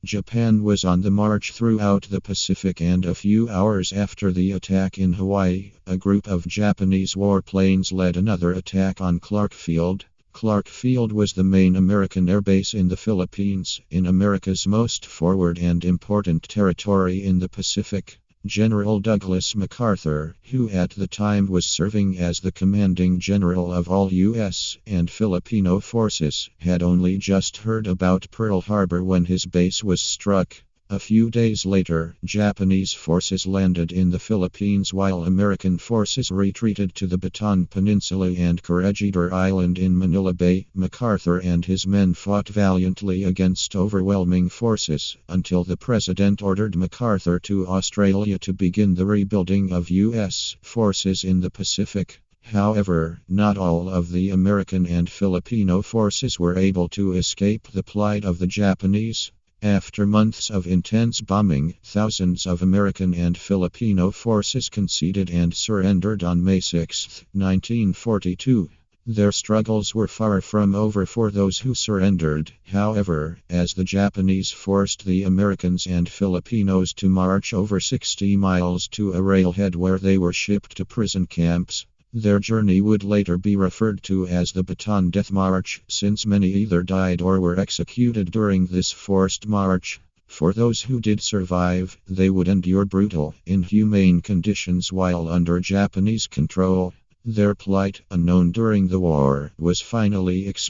Japan was on the march throughout the Pacific, and a few hours after the attack in Hawaii, a group of Japanese warplanes led another attack on Clark Field. Clark Field was the main American airbase in the Philippines, in America's most forward and important territory in the Pacific. General Douglas MacArthur, who at the time was serving as the commanding general of all U.S. and Filipino forces, had only just heard about Pearl Harbor when his base was struck. A few days later, Japanese forces landed in the Philippines while American forces retreated to the Bataan Peninsula and Corregidor Island in Manila Bay. MacArthur and his men fought valiantly against overwhelming forces until the president ordered MacArthur to Australia to begin the rebuilding of U.S. forces in the Pacific. However, not all of the American and Filipino forces were able to escape the plight of the Japanese. After months of intense bombing, thousands of American and Filipino forces conceded and surrendered on May 6, 1942. Their struggles were far from over for those who surrendered, however, as the Japanese forced the Americans and Filipinos to march over 60 miles to a railhead where they were shipped to prison camps. Their journey would later be referred to as the Bataan Death March, since many either died or were executed during this forced march. For those who did survive, they would endure brutal, inhumane conditions while under Japanese control. Their plight, unknown during the war, was finally exposed.